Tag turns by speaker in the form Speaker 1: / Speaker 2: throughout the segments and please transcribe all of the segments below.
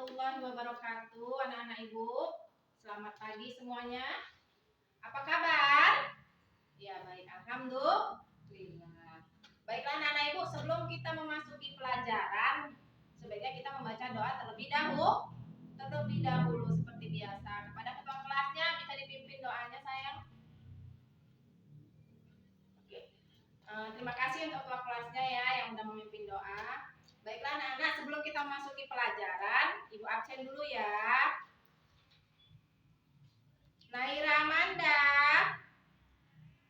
Speaker 1: warahmatullahi wabarakatuh. Anak-anak Ibu, selamat pagi semuanya. Apa kabar? Ya, baik, alhamdulillah. Baiklah anak-anak Ibu, sebelum kita memasuki pelajaran, sebaiknya kita membaca doa terlebih dahulu seperti biasa. Kepada ketua kelasnya bisa dipimpin doanya, sayang. Oke. Terima kasih untuk ketua kelasnya ya yang sudah memimpin doa. Baiklah anak-anak, sebelum kita memasuki pelajaran, Ibu absen dulu ya. Naira Amanda,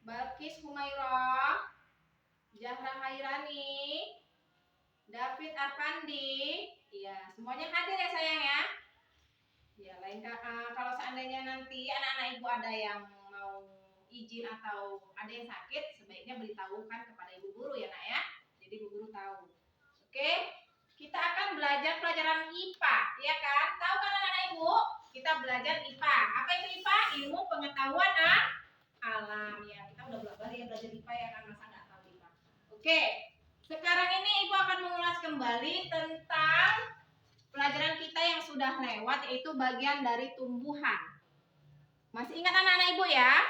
Speaker 1: Balkis Humairah, Zahra Hairani, David Arfandi, ya semuanya hadir ya sayang ya. Ya kalau seandainya nanti anak-anak Ibu ada yang mau izin atau ada yang sakit, sebaiknya beritahukan kepada Ibu Guru ya nak ya. Jadi Ibu Guru tahu. Oke, kita akan belajar pelajaran IPA, ya kan? Tahu kan anak-anak Ibu? Kita belajar IPA. Apa itu IPA? Ilmu pengetahuan alam ya. Kita udah belajar IPA ya kan, masa nggak tahu IPA. Oke, sekarang ini Ibu akan mengulas kembali tentang pelajaran kita yang sudah lewat, yaitu bagian dari tumbuhan. Masih ingat anak-anak Ibu ya?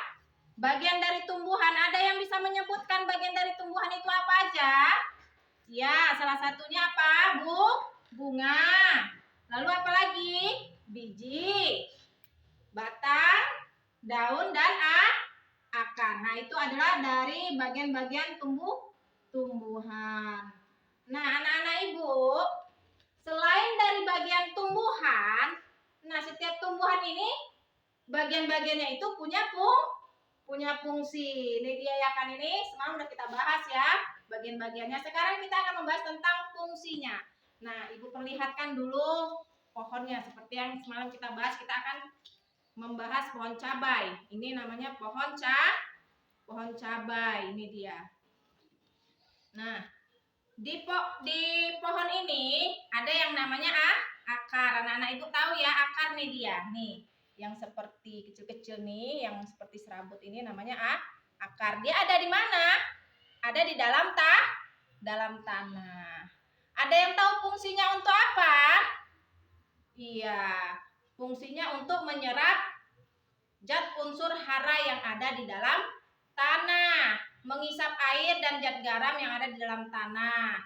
Speaker 1: Bagian dari tumbuhan, ada yang bisa menyebutkan bagian dari tumbuhan itu apa aja? Ya, salah satunya apa, Bu? Bunga. Lalu apa lagi? Biji, batang, daun, dan akar. Nah, itu adalah dari bagian-bagian tumbuhan. Nah, anak-anak Ibu, selain dari bagian tumbuhan, nah setiap tumbuhan ini bagian-bagiannya itu punya fungsi. Ini dia ya kan, ini semalam udah kita bahas ya bagian-bagiannya. Sekarang kita akan membahas tentang fungsinya. Nah, Ibu perlihatkan dulu pohonnya seperti yang semalam kita bahas. Kita akan membahas pohon cabai. Ini namanya pohon cabai. Ini dia. Nah, di pohon ini ada yang namanya akar. Anak-anak Ibu tahu ya, akar nih dia. Nih, yang seperti kecil-kecil nih, yang seperti serabut ini namanya akar. Dia ada di mana? Ada di dalam tanah. Ada yang tahu fungsinya untuk apa? Iya, fungsinya untuk menyerap zat unsur hara yang ada di dalam tanah, mengisap air dan zat garam yang ada di dalam tanah.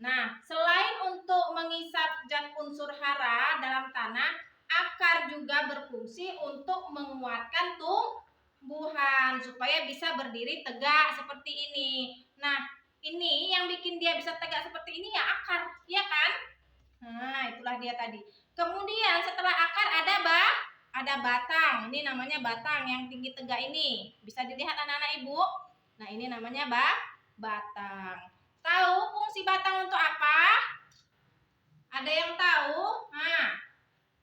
Speaker 1: Nah, selain untuk mengisap zat unsur hara dalam tanah, akar juga berfungsi untuk menguatkan tumbuhan supaya bisa berdiri tegak seperti ini. Nah, ini yang bikin dia bisa tegak seperti ini ya akar, ya kan? Nah, itulah dia tadi. Kemudian setelah akar ada batang. Ini namanya batang yang tinggi tegak ini. Bisa dilihat anak-anak Ibu. Nah, ini namanya batang. Tahu fungsi batang untuk apa? Ada yang tahu? Nah,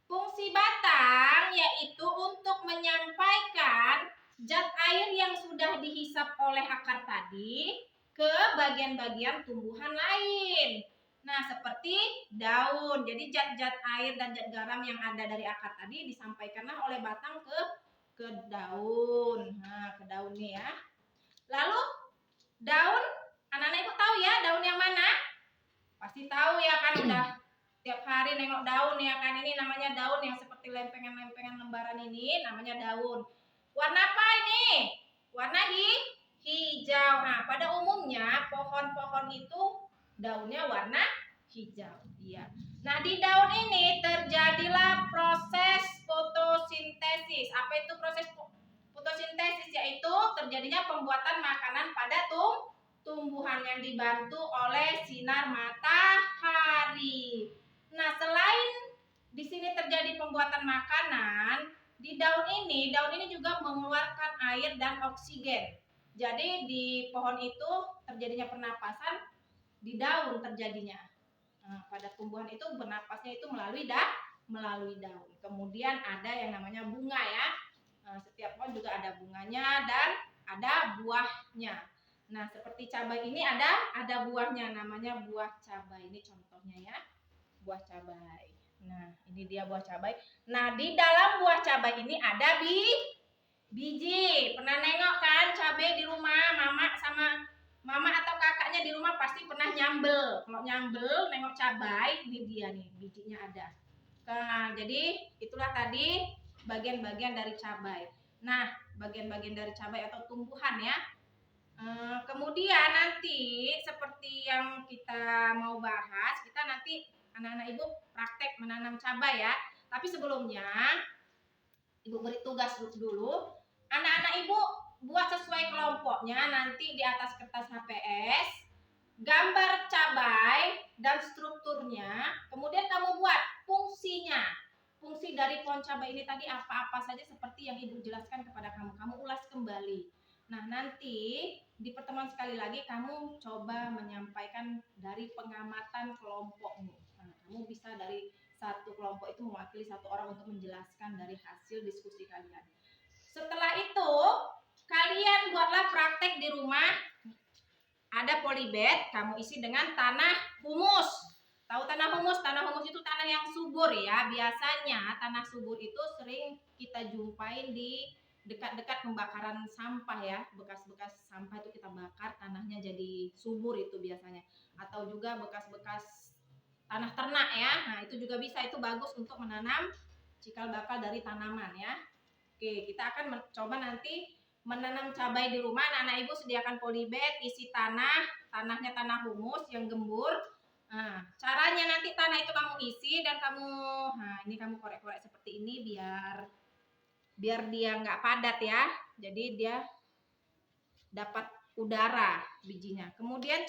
Speaker 1: fungsi batang yaitu untuk menyampaikan zat air yang sudah dihisap oleh akar tadi ke bagian-bagian tumbuhan lain. Nah, seperti daun. Jadi zat-zat air dan zat garam yang ada dari akar tadi disampaikanlah oleh batang ke daun. Nah, ke daun nih ya. Lalu daun, anak-anak Ibu tahu ya daun yang mana? Pasti tahu ya kan, udah tiap hari nengok daun ya kan. Ini namanya daun yang seperti lempengan-lempengan lembaran ini namanya daun. Warna apa ini? Warna hijau. Nah, pada umumnya pohon-pohon itu daunnya warna hijau. Iya. Nah, di daun ini terjadilah proses fotosintesis. Apa itu proses fotosintesis? Yaitu terjadinya pembuatan makanan pada tumbuhan yang dibantu oleh sinar matahari. Nah, selain di sini terjadi pembuatan makanan, di daun ini juga mengeluarkan air dan oksigen. Jadi di pohon itu terjadinya pernapasan, di daun terjadinya. Nah, pada tumbuhan itu bernapasnya itu melalui daun. Kemudian ada yang namanya bunga ya. Nah, setiap pohon juga ada bunganya dan ada buahnya. Nah, seperti cabai ini ada buahnya, namanya buah cabai. Ini contohnya ya, buah cabai. Nah, ini dia buah cabai. Nah, di dalam buah cabai ini ada biji. Pernah nengok kan cabai di rumah? Mama atau kakaknya di rumah pasti pernah nyambel. Kalau nyambel nengok cabai, ini dia nih, bijinya ada. Nah, jadi itulah tadi bagian-bagian dari cabai. Nah, bagian-bagian dari cabai atau tumbuhan ya. Kemudian nanti seperti yang kita mau bahas, kita nanti anak-anak ibu praktek menanam cabai ya. Tapi sebelumnya ibu beri tugas dulu. Anak-anak ibu buat sesuai kelompoknya nanti di atas kertas HPS gambar cabai dan strukturnya, kemudian kamu buat fungsinya. Fungsi dari pohon cabai ini tadi apa-apa saja seperti yang ibu jelaskan kepada kamu. Kamu ulas kembali. Nah, nanti di pertemuan sekali lagi kamu coba menyampaikan dari pengamatan kelompokmu. Nah, kamu bisa dari satu kelompok itu mewakili satu orang untuk menjelaskan dari hasil diskusi kalian. Setelah itu, kalian buatlah praktek di rumah. Ada polybag, kamu isi dengan tanah humus. Tahu tanah humus? Tanah humus itu tanah yang subur ya. Biasanya tanah subur itu sering kita jumpain di dekat-dekat pembakaran sampah ya. Bekas-bekas sampah itu kita bakar, tanahnya jadi subur itu biasanya. Atau juga bekas-bekas tanah ternak ya. Nah, itu juga bisa, itu bagus untuk menanam cikal bakal dari tanaman ya. Oke, kita akan coba nanti menanam cabai di rumah. Anak-anak ibu sediakan polybag, isi tanah, tanahnya tanah humus yang gembur. Nah, caranya nanti tanah itu kamu isi dan kamu, nah ini kamu korek-korek seperti ini biar dia nggak padat ya. Jadi dia dapat udara bijinya. Kemudian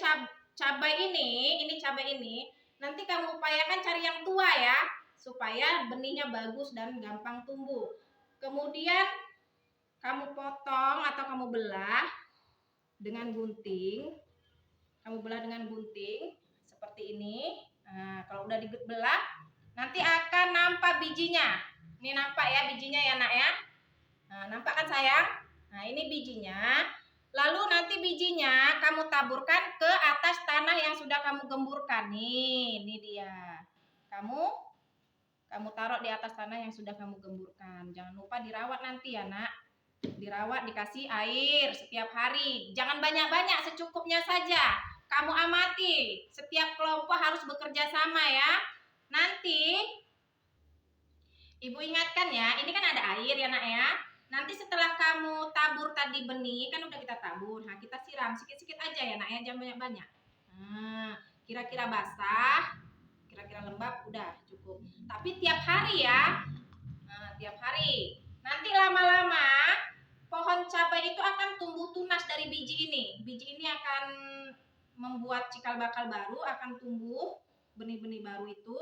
Speaker 1: cabai ini cabai ini nanti kamu upayakan cari yang tua ya, supaya benihnya bagus dan gampang tumbuh. Kemudian kamu potong atau kamu belah dengan gunting. Kamu belah dengan gunting seperti ini. Nah, kalau udah dibelah, nanti akan nampak bijinya. Ini nampak ya bijinya ya nak ya. Nah, nampak kan sayang? Nah, ini bijinya. Lalu nanti bijinya kamu taburkan ke atas tanah yang sudah kamu gemburkan. Nih, ini dia. Kamu taruh di atas tanah yang sudah kamu gemburkan. Jangan lupa dirawat nanti ya nak. Dirawat, dikasih air setiap hari. Jangan banyak-banyak, secukupnya saja. Kamu amati, setiap kelompok harus bekerja sama ya. Nanti ibu ingatkan ya, ini kan ada air ya nak ya. Nanti setelah kamu tabur tadi benih, kan udah kita tabur. Nah, kita siram sikit-sikit aja ya nak ya, jangan banyak-banyak. Nah, kira-kira basah, kira-kira lembab, udah cukup. Tapi tiap hari ya. Nah, tiap hari. Nanti lama-lama pohon cabai itu akan tumbuh tunas dari biji ini. Biji ini akan membuat cikal bakal baru, akan tumbuh benih-benih baru itu,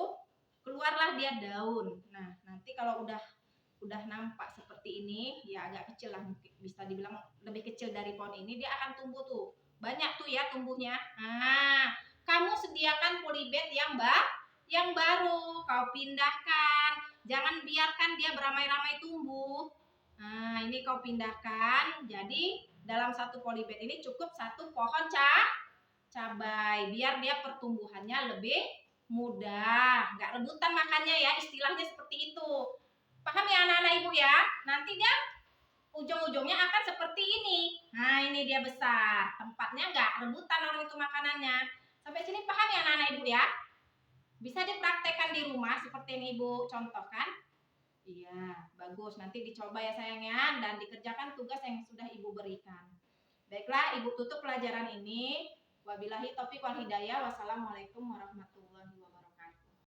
Speaker 1: keluarlah dia daun. Nah, nanti kalau udah nampak seperti ini, ya agak kecil lah, bisa dibilang lebih kecil dari pohon ini, dia akan tumbuh tuh. Banyak tuh ya tumbuhnya. Nah, kamu sediakan polybag yang baru, kau pindahkan. Jangan biarkan dia beramai-ramai tumbuh. Nah, ini kau pindahkan. Jadi dalam satu polybag ini cukup satu pohon cabai, biar dia pertumbuhannya lebih mudah, nggak rebutan makannya ya, istilahnya seperti itu. Paham ya anak-anak ibu ya? Nanti dia ujung-ujungnya akan seperti ini. Nah, ini dia besar, tempatnya nggak rebutan orang itu makanannya. Sampai sini paham ya anak-anak ibu ya? Bisa dipraktekkan di rumah seperti yang ibu contohkan. Iya, bagus. Nanti dicoba ya sayangnya dan dikerjakan tugas yang sudah ibu berikan. Baiklah, ibu tutup pelajaran ini. Wabillahi taufiq wal hidayah. Wassalamualaikum warahmatullahi wabarakatuh.